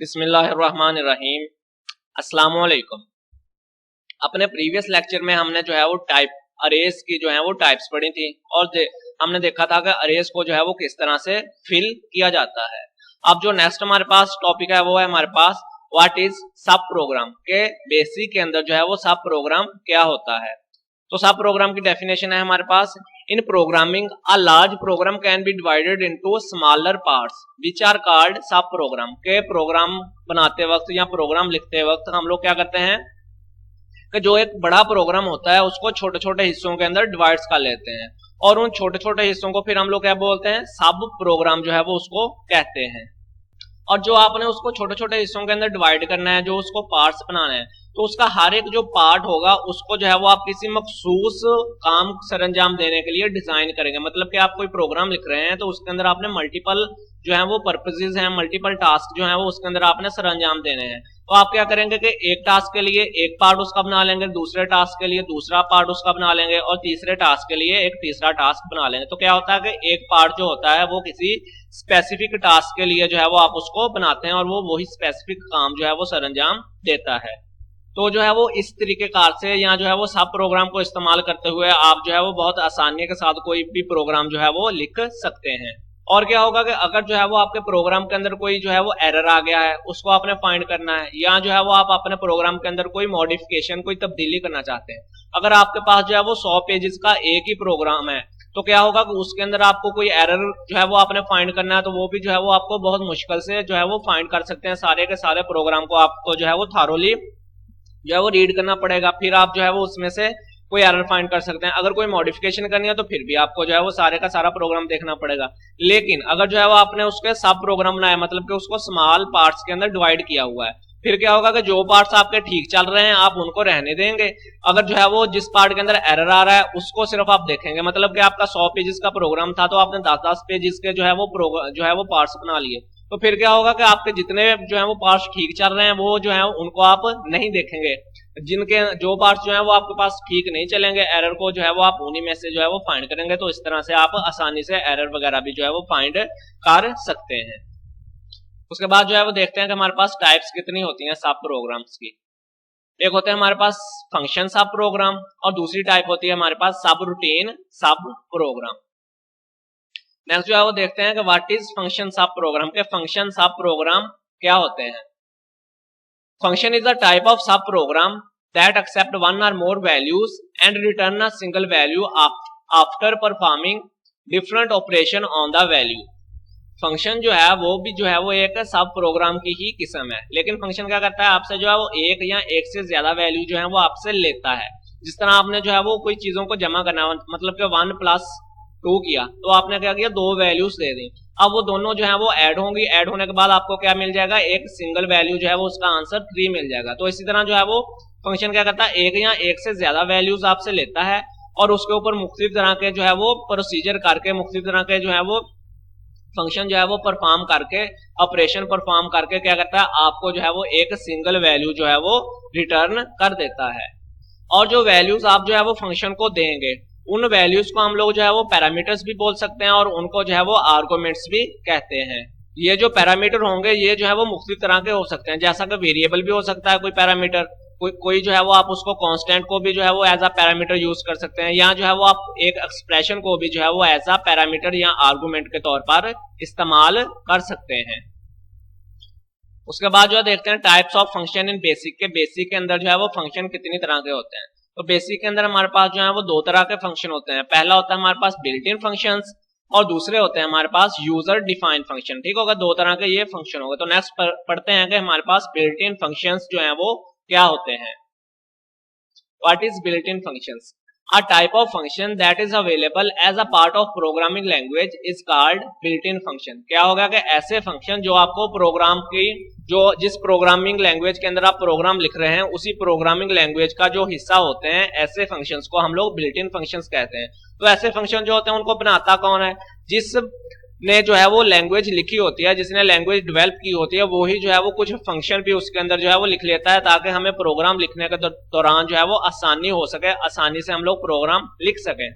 बिस्मिल्लाहिर्रहमानिर्रहीम। अस्सलाम वालेकुम। अपने प्रीवियस लेक्चर में हमने जो है वो टाइप अरेज की जो है वो टाइप्स पढ़ी थी और हमने देखा था कि अरेज को जो है वो किस तरह से फिल किया जाता है। अब जो नेक्स्ट हमारे पास टॉपिक है वो है हमारे पास व्हाट इज सब प्रोग्राम के बेसिक के अंदर जो है वो सब प्रोग्राम क्या होता है। तो सब प्रोग्राम की डेफिनेशन है हमारे पास, in programming a large program can be divided into smaller parts which are called sub program. के प्रोग्राम बनाते वक्त या प्रोग्राम लिखते वक्त हम लोग क्या करते हैं कि जो एक बड़ा प्रोग्राम होता है उसको छोटे छोटे हिस्सों के अंदर डिवाइड कर लेते हैं और उन छोटे छोटे हिस्सों को फिर हम लोग क्या बोलते हैं, सब प्रोग्राम जो है वो उसको कहते हैं। और जो आपने उसको छोटे छोटे हिस्सों के अंदर डिवाइड करना है, जो उसको पार्ट्स बनाना है, तो उसका हर एक जो पार्ट होगा उसको जो है वो आप किसी मखसूस काम सरंजाम देने के लिए डिजाइन करेंगे। मतलब कि आप कोई प्रोग्राम लिख रहे हैं तो उसके अंदर आपने मल्टीपल जो है वो पर्पसेस हैं, मल्टीपल टास्क जो है वो उसके अंदर आपने सरंजाम देने हैं। तो आप क्या करेंगे कि एक टास्क के लिए एक पार्ट उसका बना लेंगे, दूसरे टास्क के लिए दूसरा पार्ट उसका बना लेंगे और तीसरे टास्क के लिए एक तीसरा टास्क बना लेंगे। तो क्या होता है कि एक पार्ट जो होता है वो किसी स्पेसिफिक टास्क के लिए जो है वो आप उसको बनाते हैं और वो वही स्पेसिफिक काम जो है वो सरंजाम देता है। तो जो है वो इस तरीके कार से या जो है वो सब प्रोग्राम को इस्तेमाल करते हुए आप जो है वो बहुत आसानी के साथ कोई भी प्रोग्राम जो है वो लिख सकते हैं। और क्या होगा कि अगर जो है वो आपके प्रोग्राम के अंदर कोई जो है वो एरर आ गया है उसको आपने फाइंड करना है, या जो है वो आप अपने प्रोग्राम के अंदर कोई मॉडिफिकेशन कोई तब्दीली करना चाहते हैं, अगर आपके पास जो है वो 100 पेजेस का एक ही प्रोग्राम है तो क्या होगा कि उसके अंदर आपको कोई एरर जो है वो आपने फाइंड करना है तो वो भी जो है वो आपको बहुत मुश्किल से जो है वो फाइंड कर सकते हैं। सारे के सारे प्रोग्राम को आपको जो है वो थारोली जो है वो रीड करना पड़ेगा, फिर आप जो है वो उसमें से कोई एरर फाइंड कर सकते हैं। अगर कोई मॉडिफिकेशन करनी है तो फिर भी आपको जो है वो सारे का सारा प्रोग्राम देखना पड़ेगा। लेकिन अगर जो है वो आपने उसके सब प्रोग्राम बनाया, मतलब कि उसको स्मॉल पार्ट्स के अंदर डिवाइड किया हुआ है, फिर क्या होगा कि जो पार्ट्स आपके ठीक चल रहे हैं आप उनको रहने देंगे। अगर जो है वो जिस पार्ट के अंदर एरर आ रहा है उसको सिर्फ आप देखेंगे। मतलब कि आपका 100 पेजेस का प्रोग्राम था तो आपने 10-10 पेजेस के जो है वो पार्ट्स बना लिए, तो फिर क्या होगा कि आपके जितने जो है वो पार्ट्स ठीक चल रहे हैं वो जो है उनको आप नहीं देखेंगे। जिनके जो पार्ट्स जो है वो आपके पास ठीक नहीं चलेंगे, एरर को जो है वो आप उन्हीं में से जो है वो फाइंड करेंगे। तो इस तरह से आप आसानी से एरर वगैरह भी जो है वो फाइंड कर सकते हैं। उसके बाद जो है वो देखते हैं कि हमारे पास टाइप्स कितनी होती हैं सब प्रोग्राम्स की। एक होते हैं हमारे पास फंक्शन सब प्रोग्राम और दूसरी टाइप होती है हमारे पास सब रूटीन सब प्रोग्राम। नेक्स्ट जो है वो देखते हैं कि what is function sub program के फंक्शन सब प्रोग्राम क्या होते हैं। Function is a type of sub program that accept one और more values and return a single value after performing different operation on the value. Function जो है वो भी जो है वो एक सब प्रोग्राम की ही किस्म है, लेकिन फंक्शन क्या करता है आपसे जो है वो एक या एक से ज्यादा वैल्यू जो है वो आपसे लेता है। जिस तरह आपने जो है वो कोई चीजों को जमा करना, मतलब कि 1+2 किया तो आपने क्या किया, दो वैल्यूज दे दी। अब वो दोनों जो है वो ऐड होंगी, ऐड होने के बाद आपको क्या मिल जाएगा, एक सिंगल वैल्यू जो है वो उसका आंसर 3 मिल जाएगा। तो इसी तरह जो है वो फंक्शन क्या करता है, एक या एक से ज्यादा वैल्यूज आपसे लेता है और उसके ऊपर मुख्तलिफ तरह के जो है वो प्रोसीजर करके, मुख्तलिफ तरह के जो है वो फंक्शन जो है वो परफॉर्म करके, ऑपरेशन परफॉर्म करके क्या करता है, आपको जो है वो एक सिंगल वैल्यू जो है वो रिटर्न कर देता है। और जो वैल्यूज आप जो है वो फंक्शन को देंगे उन वैल्यूज को हम लोग जो है वो पैरामीटर्स भी बोल सकते हैं और उनको जो है वो आर्गुमेंट्स भी कहते हैं। ये जो पैरामीटर होंगे ये जो है वो मुख्तलिफ तरह के हो सकते हैं, जैसा कि वेरिएबल भी हो सकता है कोई पैरामीटर, कोई जो है वो आप उसको कांस्टेंट को भी जो है वो एज अ पैरामीटर यूज कर सकते हैं, या जो है वो आप एक एक्सप्रेशन को भी जो है वो एज अ पैरामीटर या आर्गुमेंट के तौर पर इस्तेमाल कर सकते हैं। उसके बाद जो देखते हैं types of function in basic के। बेसिक के अंदर जो है वो फंक्शन कितनी तरह के होते हैं। तो बेसिक के अंदर हमारे पास जो है वो दो तरह के फंक्शन होते हैं। पहला होता है हमारे पास बिल्ट इन फंक्शंस और दूसरे होते हैं हमारे पास यूजर डिफाइंड फंक्शन। ठीक होगा, दो तरह के ये फंक्शन होंगे। तो नेक्स्ट पढ़ते हैं कि हमारे पास बिल्ट इन फंक्शंस जो है वो क्या होते हैं। What is built in functions? A type of function that is available as a part of programming language is called built-in function। क्या होगा कि ऐसे फंक्शन जो आपको प्रोग्राम की जिस प्रोग्रामिंग लैंग्वेज के अंदर आप प्रोग्राम लिख रहे हैं उसी प्रोग्रामिंग लैंग्वेज का जो हिस्सा होते हैं, ऐसे फंक्शंस को हम लोग बिल्ट इन फंक्शंस कहते हैं। तो ऐसे फंक्शन जो होते हैं उनको बनाता कौन है, जिसने जो है वो लैंग्वेज लिखी होती है, जिसने लैंग्वेज डेवलप की होती है, वही जो है वो कुछ फंक्शन भी उसके अंदर जो है वो लिख लेता है ताकि हमें प्रोग्राम लिखने के दौरान जो है वो आसानी हो सके, आसानी से हम लोग प्रोग्राम लिख सकें।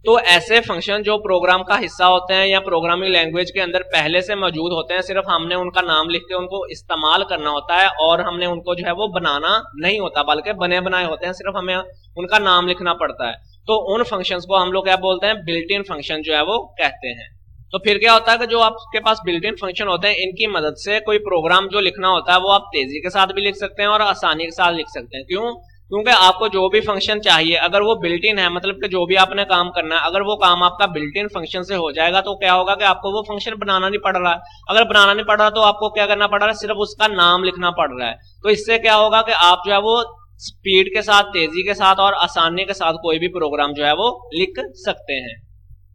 तो ऐसे फंक्शन जो प्रोग्राम का हिस्सा होते हैं या प्रोग्रामिंग लैंग्वेज के अंदर पहले से मौजूद होते हैं, सिर्फ हमने उनका नाम लिख के उनको इस्तेमाल करना होता है और हमने उनको जो है वो बनाना नहीं होता, बल्कि बने बनाए होते हैं, सिर्फ हमें उनका नाम लिखना पड़ता है। तो उन फंक्शंस को हम लोग क्या बोलते हैं, बिल्ट इन फंक्शन जो है वो कहते हैं। तो फिर क्या होता है कि जो आपके पास बिल्ट इन फंक्शन होते हैं, इनकी मदद से कोई प्रोग्राम जो लिखना होता है वो आप तेजी के साथ भी लिख सकते हैं और आसानी के साथ लिख सकते हैं। क्यों? क्योंकि आपको जो भी फंक्शन चाहिए, अगर वो बिल्ट इन है, मतलब कि जो भी आपने काम करना है, अगर वो काम आपका बिल्ट इन फंक्शन से हो जाएगा तो क्या होगा कि आपको वो फंक्शन बनाना नहीं पड़ रहा है। अगर बनाना नहीं पड़ रहा तो आपको क्या करना पड़ रहा है, सिर्फ उसका नाम लिखना पड़ रहा है। तो इससे क्या होगा कि आप जो है वो स्पीड के साथ, तेजी के साथ और आसानी के साथ कोई भी प्रोग्राम जो है वो लिख सकते हैं।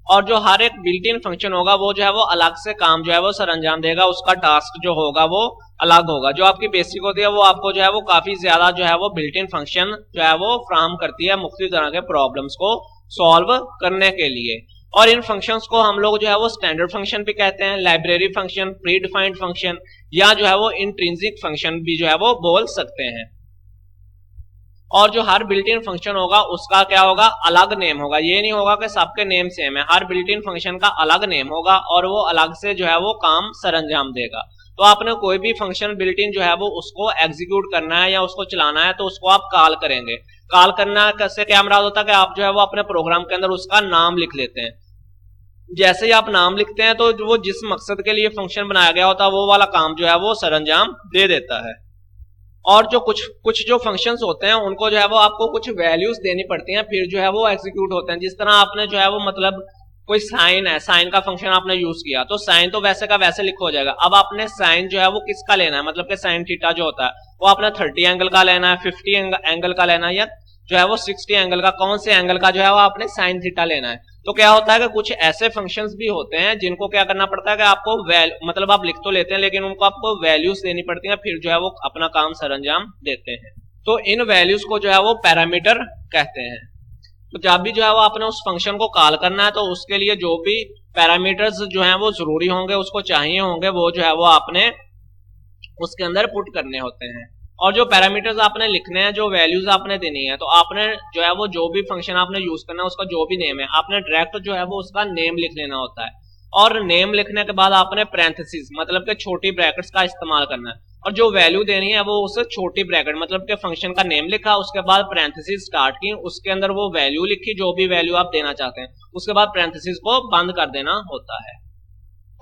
और जो हर एक बिल्ट इन फंक्शन होगा वो जो है वो अलग से काम जो है वो सर अंजाम देगा, उसका टास्क जो होगा वो अलग होगा। जो आपकी बेसिक होती है वो आपको जो है वो काफी ज्यादा जो है वो बिल्ट इन फंक्शन जो है वो फ्राहम करती है मुख्तलिफ तरह के प्रॉब्लम्स को सॉल्व करने के लिए। और इन फंक्शंस को हम लोग जो है वो स्टैंडर्ड फंक्शन भी कहते हैं, library function, pre defined function, या जो है वो इंट्रिंसिक फंक्शन भी जो है वो बोल सकते हैं। और जो हर बिल्ट इन फंक्शन होगा उसका क्या होगा, अलग नेम होगा। ये नहीं होगा कि सबके नेम सेम है, हर बिल्ट इन फंक्शन का अलग नेम होगा और वो अलग से जो है वो काम सरअंजाम देगा। तो आपने कोई भी फंक्शन बिल्ट इन जो है वो उसको एग्जीक्यूट करना है या उसको चलाना है तो उसको आप कॉल करेंगे। कॉल करना से क्या मुराद होता है कि आप जो है वो अपने प्रोग्राम के अंदर उसका नाम लिख लेते हैं। जैसे ही आप नाम लिखते हैं तो वो जिस मकसद के लिए फंक्शन बनाया गया होता है वो वाला काम जो है वो सरअंजाम दे देता है। और जो कुछ जो फंक्शंस होते हैं उनको जो है वो आपको कुछ वैल्यूज देनी पड़ती हैं, फिर जो है वो एग्जीक्यूट होते हैं। जिस तरह आपने जो है वो मतलब कोई साइन है, साइन का फंक्शन आपने यूज किया तो साइन तो वैसे का वैसे लिखा हो जाएगा। अब आपने साइन जो है वो किसका लेना है, मतलब कि साइन थीटा जो होता है वो आपने 30 एंगल का लेना है, 50 एंगल का लेना है, या जो है वो 60 एंगल का, कौन से एंगल का जो है वो आपने साइन थीटा लेना है। तो क्या होता है कि कुछ ऐसे फंक्शंस भी होते हैं जिनको क्या करना पड़ता है कि आपको मतलब आप लिख तो लेते हैं लेकिन उनको आपको वैल्यूज देनी पड़ती हैं, फिर जो है वो अपना काम सरअंजाम देते हैं। तो इन वैल्यूज को जो है वो पैरामीटर कहते हैं। तो जब भी जो है वो आपने उस फंक्शन को कॉल करना है तो उसके लिए जो भी पैरामीटर्स जो है वो जरूरी होंगे, उसको चाहिए होंगे, वो जो है वो आपने उसके अंदर पुट करने होते हैं। और जो पैरामीटर्स आपने लिखने हैं, जो वैल्यूज आपने देनी है, तो आपने जो है वो जो भी फंक्शन आपने यूज करना है उसका जो भी नेम है आपने डायरेक्ट जो है वो उसका नेम लिख लेना होता है। और नेम लिखने के बाद आपने पैरेंथेसिस मतलब के छोटी ब्रैकेट्स का इस्तेमाल करना है। और जो वैल्यू देनी है वो उस छोटी ब्रैकेट मतलब के फंक्शन का नेम लिखा, उसके बाद पैरेंथेसिस स्टार्ट की, उसके अंदर वो वैल्यू लिखी जो भी वैल्यू आप देना चाहते हैं, उसके बाद पैरेंथेसिस को बंद कर देना होता है।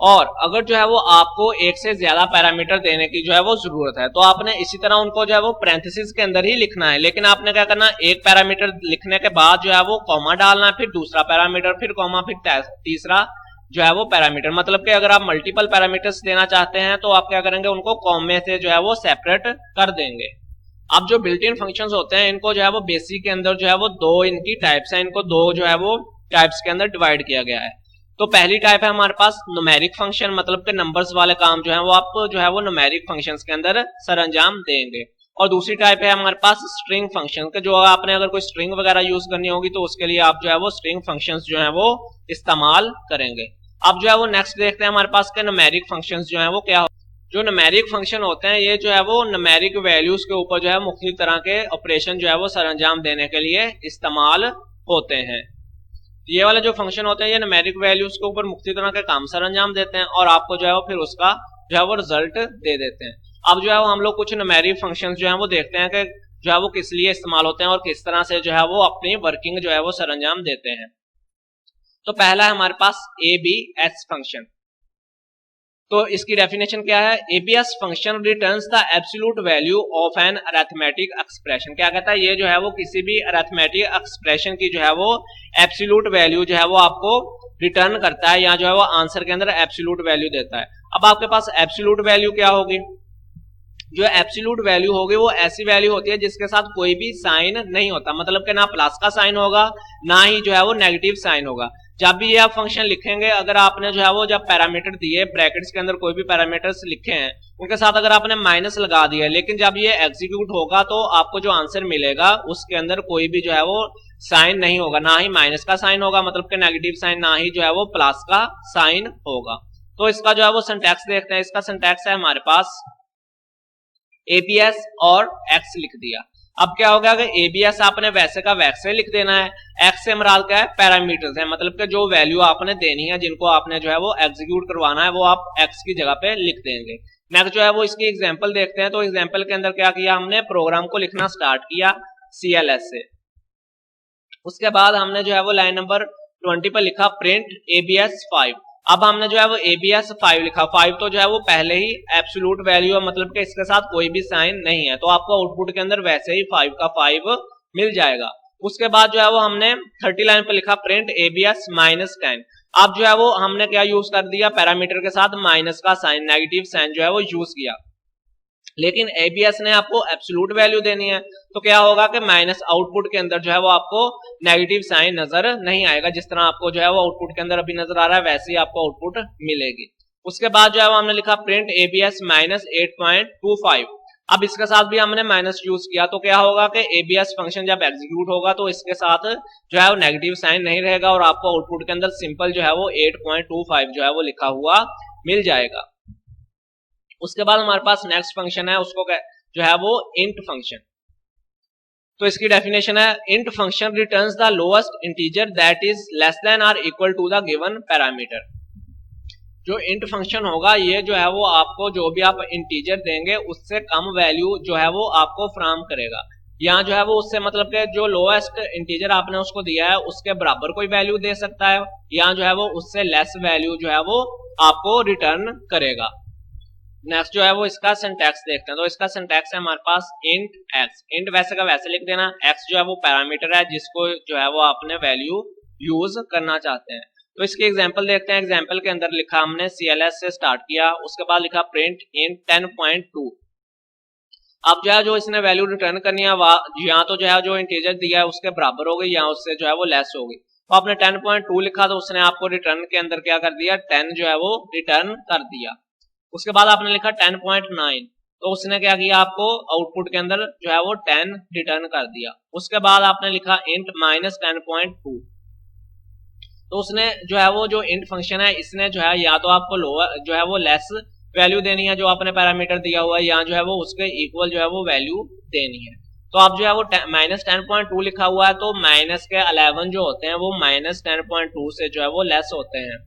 और अगर जो है वो आपको एक से ज्यादा पैरामीटर देने की जो है वो जरूरत है तो आपने इसी तरह उनको जो है वो पैरेंथेसिस के अंदर ही लिखना है। लेकिन आपने क्या करना, एक पैरामीटर लिखने के बाद जो है वो कॉमा डालना है, फिर दूसरा पैरामीटर, फिर कॉमा, फिर तीसरा जो है वो पैरामीटर। मतलब कि अगर आप मल्टीपल पैरामीटर्स देना चाहते हैं तो आप क्या करेंगे, उनको कॉमे से जो है वो सेपरेट कर देंगे। अब जो बिल्ट इन फंक्शंस होते हैं इनको जो है वो बेसिक के अंदर जो है वो दो इनकी टाइप्स हैं, इनको दो जो है वो टाइप्स के अंदर डिवाइड किया गया है। तो पहली टाइप है हमारे पास न्यूमेरिक फंक्शन, मतलब के नंबर्स वाले काम जो है वो आप जो है वो न्यूमेरिक फंक्शंस के अंदर सरअंजाम देंगे। और दूसरी टाइप है हमारे पास स्ट्रिंग फंक्शन के, जो आपने अगर कोई स्ट्रिंग वगैरह यूज करनी होगी तो उसके लिए आप जो है वो स्ट्रिंग फंक्शंस जो है वो इस्तेमाल करेंगे। अब जो है वो नेक्स्ट देखते हैं हमारे पास के न्यूमेरिक फंक्शंस जो है वो क्या। जो न्यूमेरिक फंक्शन होते हैं ये जो है वो न्यूमेरिक वैल्यूज के ऊपर जो है मुख्तलिफ तरह के ऑपरेशन जो है वो सरअंजाम देने के लिए इस्तेमाल होते हैं। ये वाले जो फंक्शन होते हैं ये न्यूमेरिक वैल्यूज के ऊपर मुख्तलिफ तरह के काम सरअंजाम देते हैं और आपको जो है वो फिर उसका जो है वो रिजल्ट दे देते हैं। अब जो है वो हम लोग कुछ न्यूमेरिक फंक्शन जो है वो देखते हैं कि जो है वो किस लिए इस्तेमाल होते हैं और किस तरह से जो है वो अपनी वर्किंग जो है वो सरअंजाम देते हैं। तो पहला है हमारे पास ABS फंक्शन। तो इसकी डेफिनेशन क्या है, ABS function returns the absolute value of an arithmetic expression. क्या कहता है, ये जो है वो किसी भी अरिथमेटिक एक्सप्रेशन की जो है वो एब्सोल्यूट वैल्यू जो है वो आपको रिटर्न करता है, या जो है वो आंसर के अंदर एब्सोल्यूट वैल्यू देता है। अब आपके पास एब्सोल्यूट वैल्यू क्या होगी, जो एब्सोल्यूट वैल्यू होगी वो ऐसी वैल्यू होती है जिसके साथ कोई भी साइन नहीं होता, मतलब कि ना प्लस का साइन होगा ना ही जो है वो नेगेटिव साइन होगा। जब भी ये आप फंक्शन लिखेंगे, अगर आपने जो है वो जब पैरामीटर दिए ब्रैकेट्स के अंदर कोई भी पैरामीटर्स लिखे हैं उनके साथ अगर आपने माइनस लगा दिया, लेकिन जब ये एग्जीक्यूट होगा तो आपको जो आंसर मिलेगा उसके अंदर कोई भी जो है वो साइन नहीं होगा, ना ही माइनस का साइन होगा मतलब कि नेगेटिव साइन, ना ही जो है वो प्लस का साइन होगा। तो इसका जो है वो सिंटैक्स देखते हैं। इसका सिंटैक्स है हमारे पास ABS और X लिख दिया। अब क्या हो गया कि एबीएस आपने वैसे का वैसे लिख देना है, एक्स से मराद क्या है, पैरामीटर्स है, मतलब कि जो वैल्यू आपने देनी है, जिनको आपने जो है वो एग्जीक्यूट करवाना है, वो आप एक्स की जगह पे लिख देंगे। नेक्स्ट जो है वो इसकी एग्जांपल देखते हैं। तो एग्जांपल के अंदर क्या किया हमने, प्रोग्राम को लिखना स्टार्ट किया CLS से। उसके बाद हमने जो है वो लाइन नंबर 20 पर लिखा प्रिंट ABS5। अब हमने जो है वो ABS5 लिखा, 5 तो जो है वो पहले ही एब्सोल्यूट वैल्यू है, मतलब कि इसके साथ कोई भी साइन नहीं है, तो आपको आउटपुट के अंदर वैसे ही 5 का 5 मिल जाएगा। उसके बाद जो है वो हमने 30 लाइन पर लिखा प्रिंट ABS-10। अब जो है वो हमने क्या यूज कर दिया, पैरामीटर के साथ माइनस का साइन, नेगेटिव साइन जो है वो यूज किया, लेकिन एबीएस ने आपको एब्सोल्यूट वैल्यू देनी है, तो क्या होगा कि माइनस आउटपुट के अंदर जो है वो आपको नेगेटिव साइन नजर नहीं आएगा, जिस तरह आपको जो है वो आउटपुट के अंदर अभी नजर आ रहा है वैसे ही आपको आउटपुट मिलेगी। उसके बाद जो है वो हमने लिखा प्रिंट ABS -8.25। अब इसके साथ भी हमने माइनस यूज किया, तो क्या होगा कि ABS फंक्शन जब एग्जीक्यूट होगा तो इसके साथ जो है वो नेगेटिव साइन नहीं रहेगा और आपको आउटपुट के अंदर सिंपल जो है वो 8.25 जो है वो लिखा हुआ मिल जाएगा। उसके बाद हमारे पास नेक्स्ट फंक्शन है, उसको जो है वो इंट फंक्शन। तो इसकी डेफिनेशन है, int function returns the lowest integer that is less than और equal to the given parameter. जो इंट फंक्शन होगा ये जो है वो आपको जो भी आप इंटीजर देंगे उससे कम वैल्यू जो है वो आपको फ्राहम करेगा। यहाँ जो है वो उससे मतलब कि जो लोएस्ट इंटीजर आपने उसको दिया है उसके बराबर कोई वैल्यू दे सकता है, यहाँ जो है वो उससे लेस वैल्यू जो है वो आपको रिटर्न करेगा। नेक्स्ट जो है वो इसका सिंटैक्स देखते हैं। तो इसका सिंटैक्स है हमारे पास इंट एक्स। इंट वैसे का वैसे लिख देना, एक्स जो है वो पैरामीटर है जिसको जो है वो आपने वैल्यू यूज करना चाहते हैं। तो इसकी एग्जांपल देखते हैं। एग्जांपल के अंदर लिखा हमने CLS से स्टार्ट किया, उसके बाद लिखा प्रिंट इंट 10.2। अब जो है जो इसने वैल्यू रिटर्न करनी है यहाँ तो जो है जो इंटीजर दिया है उसके बराबर हो गई, यहाँ उससे जो है वो लेस हो गई। तो आपने 10.2 लिखा तो उसने आपको रिटर्न के अंदर क्या कर दिया, 10 जो है वो रिटर्न कर दिया। उसके बाद आपने लिखा 10.9 तो उसने क्या किया, आपको आउटपुट के अंदर जो है वो 10 रिटर्न कर दिया। उसके बाद आपने लिखा इंट -10.2 तो उसने जो है वो जो इंट फंक्शन है इसने जो है या तो आपको लोअर जो है वो लेस वैल्यू देनी है जो आपने पैरामीटर दिया हुआ है, या जो है वो उसके इक्वल जो है वो वैल्यू देनी है। तो आप जो है वो -10.2 लिखा हुआ है तो माइनस के 11 जो होते हैं वो -10.2 से जो है वो लेस होते हैं,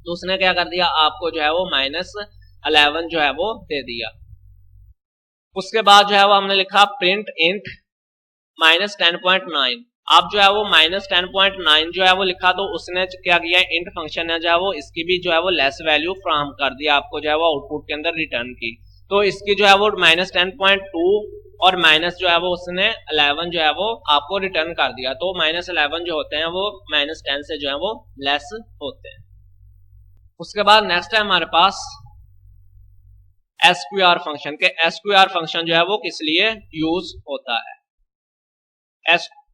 तो उसने क्या कर दिया, आपको जो है वो -11 जो है वो दे दिया। उसके बाद जो है वो हमने लिखा प्रिंट इंट -10.9। अब जो है वो -10.9 जो है वो लिखा तो उसने क्या किया, इंट फंक्शन है जो है वो इसकी भी जो है वो लेस वैल्यू फ्राहम कर दिया आपको जो है वो आउटपुट के अंदर रिटर्न की। तो इसकी जो है वो -10.2 और माइनस जो है वो उसने 11 जो है वो आपको रिटर्न कर दिया। तो -11 जो होते हैं वो -10 से जो है वो लेस होते हैं। उसके बाद नेक्स्ट है हमारे पास SQR फंक्शन के। SQR फंक्शन जो है वो किस लिए यूज होता है,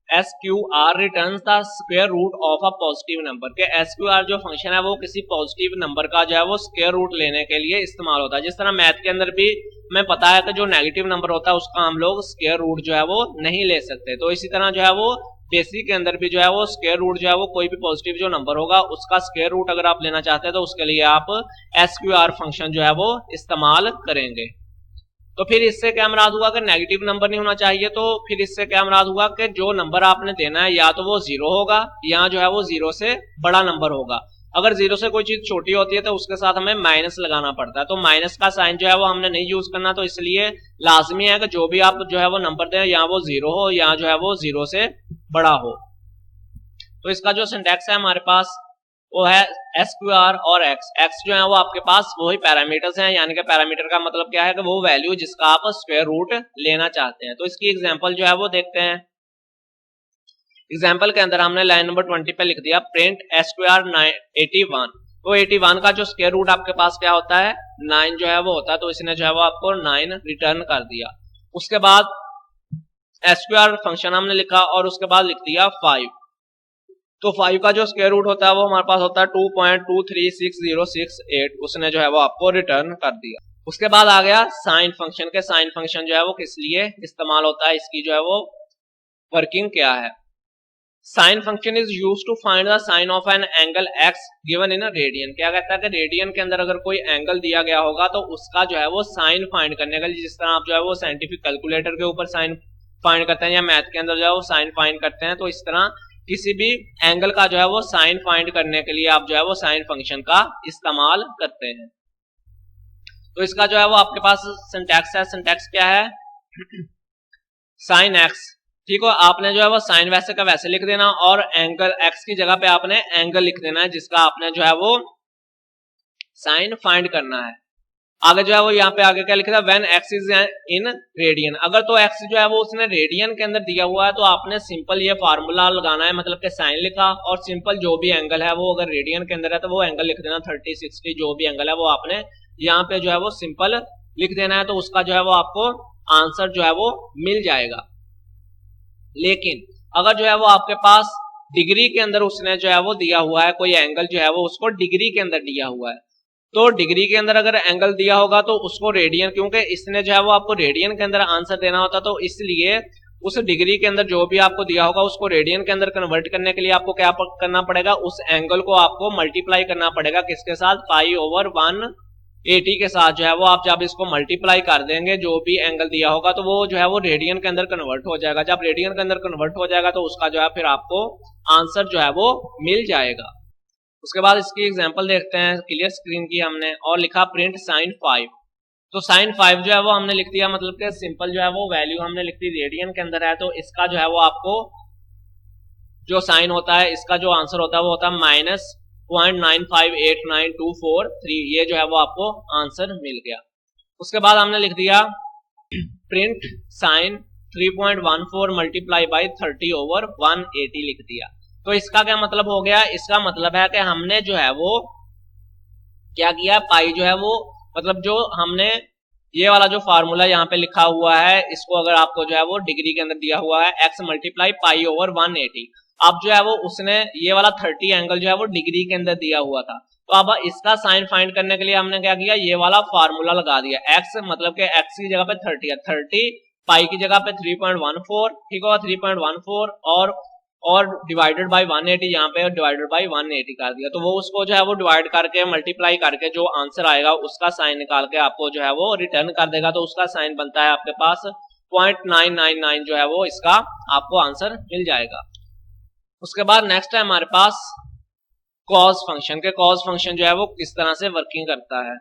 SQR returns the square root of a positive number के। SQR जो फंक्शन है वो किसी पॉजिटिव नंबर का जो है वो स्क्वायर रूट लेने के लिए इस्तेमाल होता है। जिस तरह मैथ के अंदर भी हमें पता है कि जो नेगेटिव नंबर होता है उसका हम लोग स्क्वायर रूट जो है वो नहीं ले सकते, तो इसी तरह जो है वो बेसिक के अंदर भी जो है वो स्क्वायर रूट जो है वो कोई भी पॉजिटिव जो नंबर होगा उसका स्क्वायर रूट अगर आप लेना चाहते हैं तो उसके लिए आप SQR फंक्शन जो है वो इस्तेमाल करेंगे। तो फिर इससे क्या मुराद हुआ कि नेगेटिव नंबर नहीं होना चाहिए, तो फिर इससे क्या मुराद हुआ कि जो नंबर आपने देना है या तो वो 0 होगा या जो है वो 0 से बड़ा नंबर होगा। अगर 0 से कोई चीज छोटी होती है तो उसके साथ हमें माइनस लगाना पड़ता है, तो माइनस का साइन जो है वो हमने नहीं यूज करना, तो इसलिए लाजमी है कि जो भी आप जो है वो नंबर दें या वो 0 हो या जो है वो 0 से बड़ा हो। तो इसका जो सिंटैक्स है हमारे पास वो है SQR और x जो है वो आपके पास वही पैरामीटर्स हैं, यानी कि पैरामीटर का मतलब क्या है कि वो वैल्यू जिसका आप स्क्वायर रूट लेना चाहते हैं। तो इसकी एग्जांपल जो है वो देखते हैं। एग्जांपल के अंदर हमने लाइन नंबर 20 पे लिख दिया प्रिंट SQR 81। तो 81 का जो स्क्वायर रूट आपके पास क्या होता है, 9 जो है वो होता है, तो इसने जो है वो आपको 9 रिटर्न कर दिया। उसके बाद SQR फंक्शन हमने लिखा और उसके बाद लिख दिया 5। तो 5 का जो स्क्वायर रूट होता है वो हमारे पास होता है 2.236068, उसने जो है वो आपको रिटर्न कर दिया। उसके बाद आ गया साइन फंक्शन के। साइन फंक्शन जो है वो किस लिए इस्तेमाल होता है, इसकी जो है वो वर्किंग क्या है। Sine function is used to find the sine of an angle x given in a radian. क्या कहता है कि रेडियन के अंदर अगर कोई एंगल दिया गया होगा तो उसका जो है वो साइन फाइंड करने के लिए, जिस तरह आप जो है वो साइंटिफिक कैलकुलेटर के ऊपर साइन फाइंड करते हैं या मैथ के अंदर जो है वो साइन फाइंड करते हैं, तो इस तरह किसी भी एंगल का जो है वो साइन फाइंड करने के लिए आप जो है वो साइन फंक्शन का इस्तेमाल करते हैं। तो इसका जो है वो आपके पास सिंटैक्स है। सिंटैक्स क्या है? साइन एक्स, ठीक हो, आपने जो है वो साइन वैसे का वैसे लिख देना और एंगल एक्स की जगह पे आपने एंगल लिख देना है जिसका आपने जो है वो साइन फाइंड करना है। आगे जो है वो यहाँ पे आगे क्या लिखा था? When x is in radian. अगर तो एक्स जो है वो उसने रेडियन के अंदर दिया हुआ है तो आपने सिंपल ये फार्मूला लगाना है, मतलब कि साइन लिखा और सिंपल जो भी एंगल है वो अगर रेडियन के अंदर है तो वो एंगल लिख देना, 30, 60 जो भी एंगल है वो आपने यहाँ पे जो है वो सिंपल लिख देना है, तो उसका जो है वो आपको आंसर जो है वो मिल जाएगा। लेकिन अगर जो है वो आपके पास डिग्री के अंदर उसने जो है वो दिया हुआ है, कोई एंगल जो है वो उसको डिग्री के अंदर दिया हुआ है, तो डिग्री के अंदर अगर एंगल दिया होगा तो उसको रेडियन, क्योंकि इसने जो है वो आपको रेडियन के अंदर आंसर देना होता, तो इसलिए उस डिग्री के अंदर जो भी आपको दिया होगा उसको रेडियन के अंदर कन्वर्ट करने के लिए आपको क्या करना पड़ेगा? उस एंगल को आपको मल्टीप्लाई करना पड़ेगा, किसके साथ? पाई ओवर 180 के साथ जो है वो आप जब इसको मल्टीप्लाई कर देंगे जो भी एंगल दिया होगा तो वो जो है वो रेडियन के अंदर कन्वर्ट हो जाएगा। जब रेडियन के अंदर कन्वर्ट हो जाएगा तो उसका जो है फिर आपको आंसर जो है वो मिल जाएगा। उसके बाद इसकी एग्जांपल देखते हैं, क्लियर स्क्रीन की हमने और लिखा प्रिंट साइन 5। तो साइन 5 जो है वो हमने लिख दिया, मतलब कि सिंपल जो है वो वैल्यू हमने लिख दी, रेडियन के अंदर है तो इसका जो है वो आपको जो साइन होता है इसका जो आंसर होता है वो होता है -0.9589243। ये जो है वो आपको आंसर मिल गया। उसके बाद हमने लिख दिया print sine 3.14 multiply by 30 over 180 लिख दिया। तो इसका क्या मतलब हो गया? इसका मतलब है कि हमने जो है वो क्या किया, पाई जो है वो मतलब जो हमने ये वाला जो फार्मूला यहाँ पे लिखा हुआ है इसको अगर आपको जो है वो डिग्री के अंदर दिया हुआ है x मल्टीप्लाई पाई ओवर 180, अब जो है वो उसने ये वाला 30 एंगल जो है वो डिग्री के अंदर दिया हुआ था, तो अब इसका साइन फाइंड करने के लिए हमने क्या किया, ये वाला फार्मूला लगा दिया। x मतलब के x की जगह पे 30 है, 30 पाई की जगह पे 3.14, ठीक होगा 3.14 और डिवाइडेड बाय 180, यहाँ पे डिवाइडेड बाय 180 कर दिया, तो वो उसको जो है वो डिवाइड करके मल्टीप्लाई करके जो आंसर आएगा उसका साइन निकाल के आपको जो है वो रिटर्न कर देगा। तो उसका साइन बनता है आपके पास 0.999 जो है वो इसका आपको आंसर मिल जाएगा। उसके बाद नेक्स्ट है हमारे पास कॉस फंक्शन के। कॉस फंक्शन जो है वो किस तरह से वर्किंग करता है?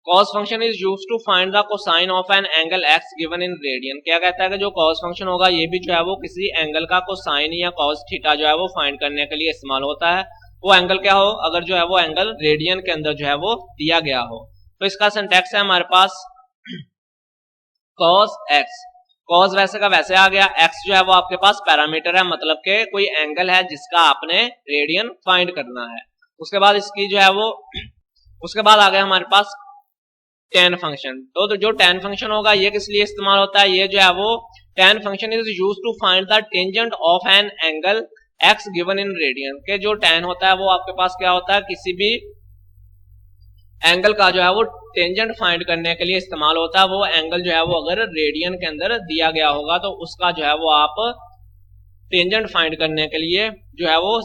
cos function is used to find the cosine of an angle x given in radian. क्या कहता है कि जो cos फंक्शन होगा ये भी जो है वो किसी एंगल का कोसाइन या cos थीटा जो है वो फाइंड करने के लिए इस्तेमाल होता है। वो एंगल क्या हो? अगर जो है वो एंगल रेडियन के अंदर जो है वो दिया गया हो। तो इसका सिंटैक्स है हमारे पास cos x, cos वैसे का वैसे आ गया, x जो है वो आपके पास पैरामीटर है, मतलब के कोई एंगल है जिसका आपने रेडियन फाइंड करना है। उसके बाद इसकी जो है वो उसके बाद आ गया हमारे पास tan फंक्शन। तो जो tan फंक्शन होगा ये किस लिए इस्तेमाल होता है? ये जो है वो tan function is used to find the tangent of an angle x given in radian. के जो tan होता है वो आपके पास क्या होता है, किसी भी एंगल का जो है वो टेंजेंट फाइंड करने के लिए इस्तेमाल होता है। वो एंगल जो है वो अगर रेडियन के अंदर दिया गया होगा तो उसका जो है वो आप टेंजेंट फाइंड करने के लिए जो है वो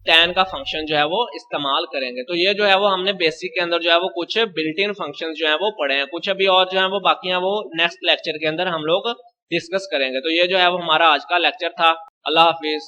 tan का फंक्शन जो है वो इस्तेमाल करेंगे। तो ये जो है वो हमने बेसिक के अंदर जो है वो कुछ बिल्ट इन फंक्शन जो है वो पढ़े हैं, कुछ अभी और जो है वो बाकी हैं वो नेक्स्ट लेक्चर के अंदर हम लोग डिस्कस करेंगे। तो ये जो है वो हमारा आज का लेक्चर था। अल्लाह हाफिज।